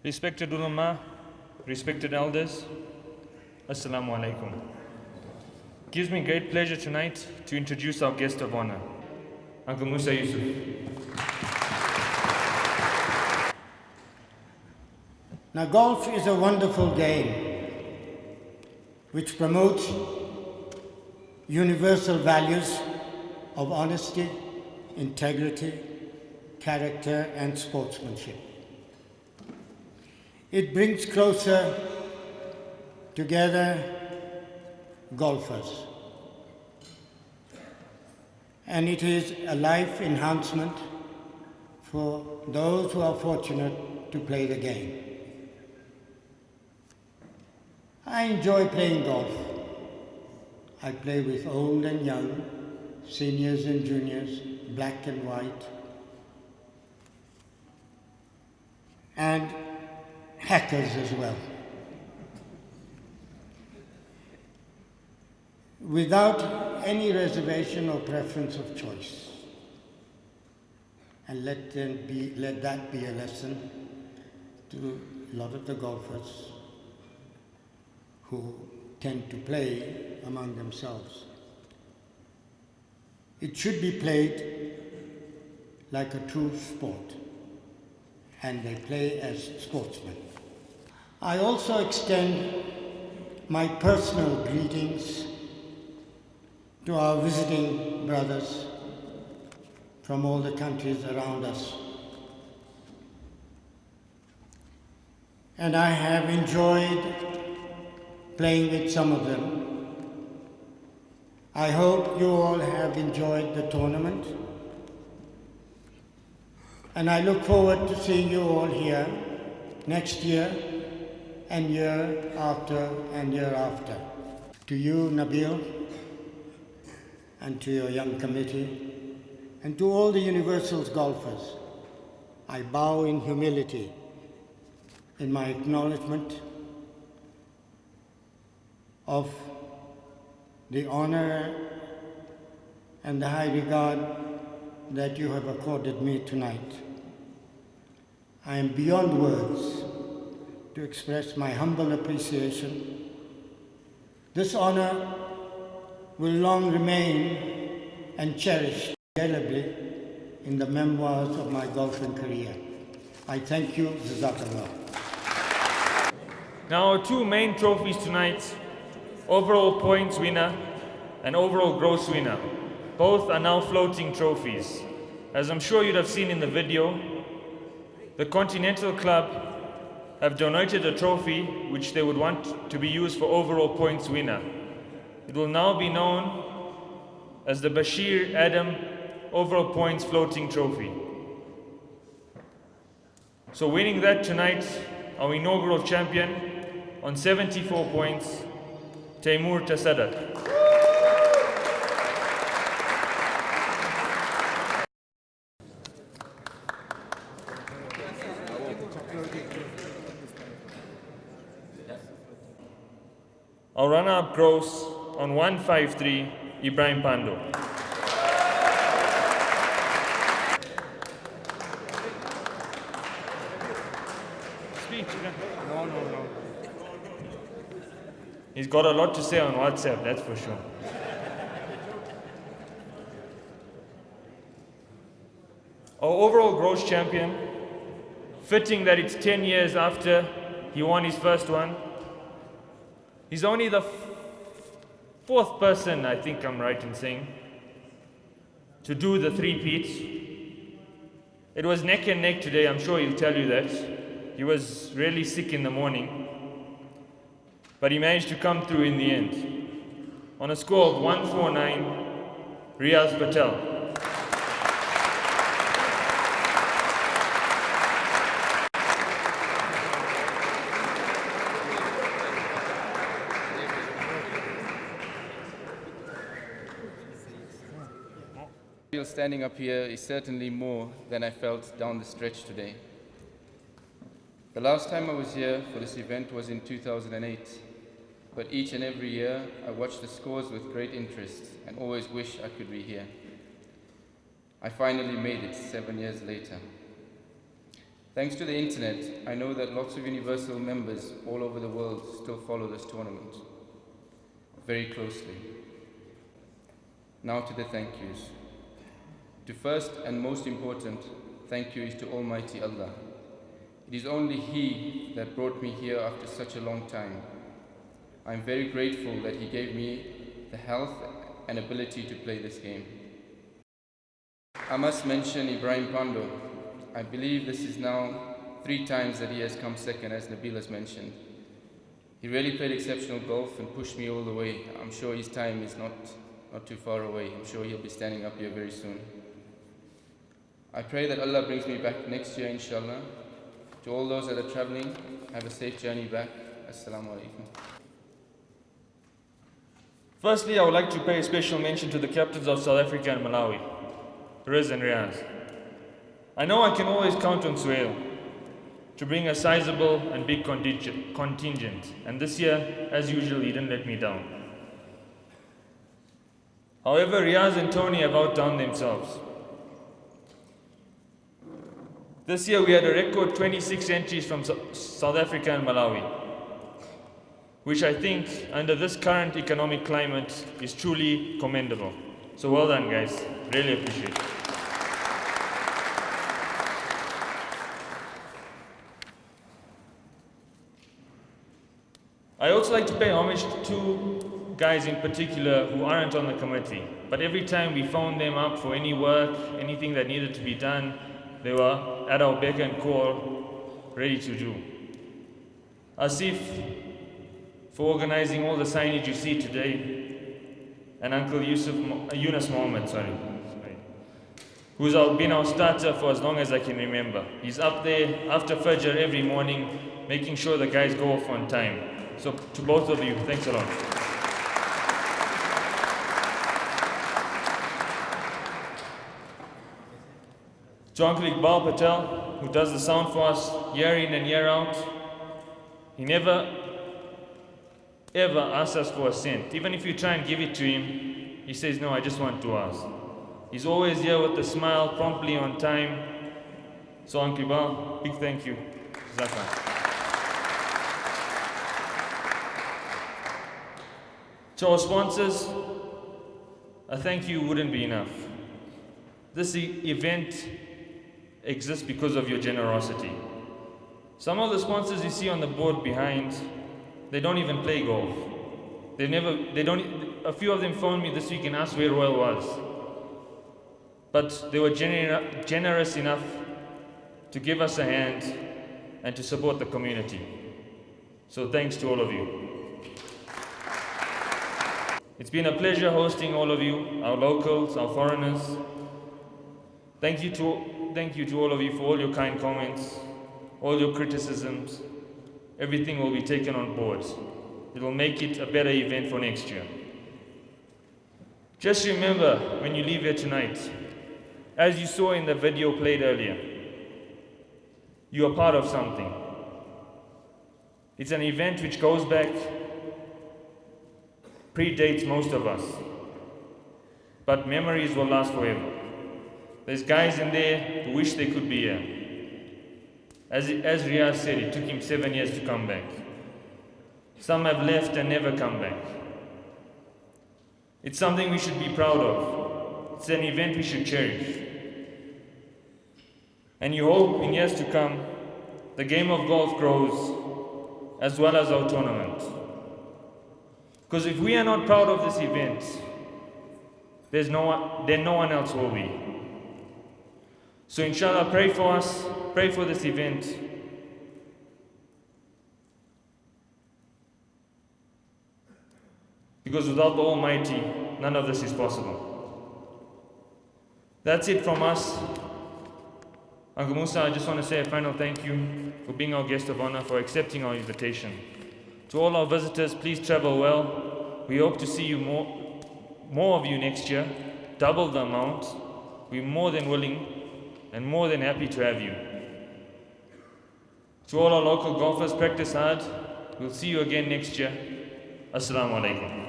Respected ulama, respected elders, Assalamu alaikum. It gives me great pleasure tonight to introduce our guest of honor, Uncle Mussa Yusuf. Now, golf is a wonderful game which promotes universal values of honesty, integrity, character, and sportsmanship. It brings closer together golfers, and it is a life enhancement for those who are fortunate to play the game. I enjoy playing golf. I play with old and young, seniors and juniors, black and white, and hackers as well. Without any reservation or preference of choice. And let that be a lesson to a lot of the golfers who tend to play among themselves. It should be played like a true sport, and they play as sportsmen. I also extend my personal greetings to our visiting brothers from all the countries around us. And I have enjoyed playing with some of them. I hope you all have enjoyed the tournament. And I look forward to seeing you all here next year and year after and year after. To you, Nabeel, and to your young committee, and to all the Universals golfers, I bow in humility in my acknowledgement of the honor and the high regard that you have accorded me tonight. I am beyond words to express my humble appreciation. This honor will long remain and cherished indelibly in the memoirs of my golfing career. I thank you, Jazakallah. Now, our two main trophies tonight, overall points winner and overall gross winner, both are now floating trophies. As I'm sure you'd have seen in the video, the Continental Club have donated a trophy which they would want to be used for overall points winner. It will now be known as the Bashir Adam Overall Points Floating Trophy. So winning that tonight, our inaugural champion on 74 points, Taimur Tasadat. Our runner-up gross on 153, Ibrahim Pando. Speak. No. He's got a lot to say on WhatsApp, that's for sure. Our overall gross champion, fitting that it's 10 years after he won his first one. He's only the fourth person, I think I'm right in saying, to do the three-peat. It was neck and neck today, I'm sure he'll tell you that. He was really sick in the morning, but he managed to come through in the end. On a score of 149, Riaz Patel. Standing up here is certainly more than I felt down the stretch today. The last time I was here for this event was in 2008, but each and every year I watch the scores with great interest and always wish I could be here. I finally made it 7 years later. Thanks to the internet, I know that lots of Universal members all over the world still follow this tournament very closely. Now to the thank yous. The first and most important thank you is to Almighty Allah. It is only He that brought me here after such a long time. I am very grateful that He gave me the health and ability to play this game. I must mention Ibrahim Pando. I believe this is now 3 times that he has come second, as Nabeel has mentioned. He really played exceptional golf and pushed me all the way. I'm sure his time is not too far away. I'm sure he'll be standing up here very soon. I pray that Allah brings me back next year, inshallah. To all those that are traveling, have a safe journey back. Assalamu alaikum. Firstly, I would like to pay a special mention to the captains of South Africa and Malawi, Riz and Riaz. I know I can always count on Suhail to bring a sizable and big contingent, and this year, as usual, he didn't let me down. However, Riaz and Tony have outdone themselves. This year we had a record 26 entries from South Africa and Malawi, which I think, under this current economic climate, is truly commendable. So well done, guys. Really appreciate it. I also like to pay homage to 2 guys in particular who aren't on the committee, but every time we phoned them up for any work, anything that needed to be done, they were at our beck and call, ready to do. Asif, for organizing all the signage you see today, and Uncle Yunus Mohammed, who's been our starter for as long as I can remember. He's up there after Fajr every morning, making sure the guys go off on time. So to both of you, thanks a lot. To Uncle Iqbal Patel, who does the sound for us year in and year out, he never ever asks us for a cent. Even if you try and give it to him, he says, no, I just want 2 hours. He's always here with a smile, promptly on time. So Uncle Iqbal, big thank you. Jazakallah. To our sponsors, a thank you wouldn't be enough. This event exists because of your generosity. Some of the sponsors you see on the board behind, they don't even play golf. A few of them phoned me this week and asked where Royal was. But they were generous enough to give us a hand and to support the community. So thanks to all of you. It's been a pleasure hosting all of you, our locals, our foreigners. Thank you to all of you for all your kind comments, all your criticisms. Everything will be taken on board. It will make it a better event for next year. Just remember when you leave here tonight, as you saw in the video played earlier, you are part of something. It's an event which goes back, predates most of us, but memories will last forever. There's guys in there who wish they could be here. As Riaz said, it took him 7 years to come back. Some have left and never come back. It's something we should be proud of. It's an event we should cherish. And you hope in years to come, the game of golf grows as well as our tournament. Because if we are not proud of this event, then no one else will be. So inshallah, pray for us, pray for this event. Because without the Almighty, none of this is possible. That's it from us. Uncle Musa, I just want to say a final thank you for being our guest of honor, for accepting our invitation. To all our visitors, please travel well. We hope to see you more of you next year, double the amount. We're more than willing and more than happy to have you. To all our local golfers, practice hard. We'll see you again next year. Assalamu alaikum.